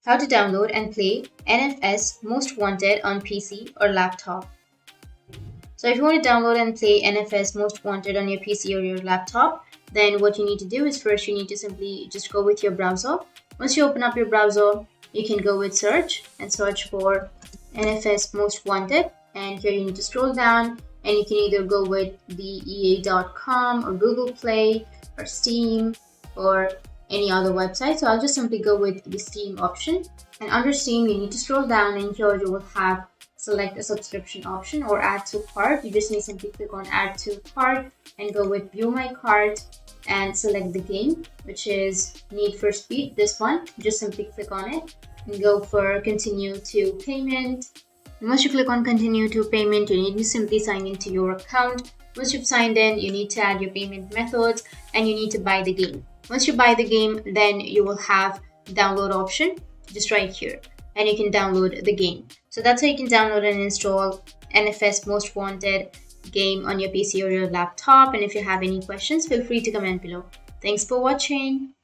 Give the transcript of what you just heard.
How to download and play NFS Most Wanted on PC or laptop. So if you want to download and play NFS Most Wanted on your PC or your laptop, then what you need to do is first you need to simply just go with your browser. Once you open up your browser, you can go with search and search for NFS Most Wanted. And here you need to scroll down and you can either go with the EA.com or Google Play or Steam or any other website. So I'll just simply go with the Steam option. And under Steam, you need to scroll down and here you will have select a subscription option or add to cart. You just need to simply click on add to cart and go with view my cart and select the game, which is Need for Speed. This one, just simply click on it and go for continue to payment. And once you click on continue to payment, you need to simply sign into your account. Once you've signed in, you need to add your payment methods and you need to buy the game. Once you buy the game, then you will have download option just right here and you can download the game. So that's how you can download and install NFS Most Wanted game on your PC or your laptop. And if you have any questions, feel free to comment below. Thanks for watching.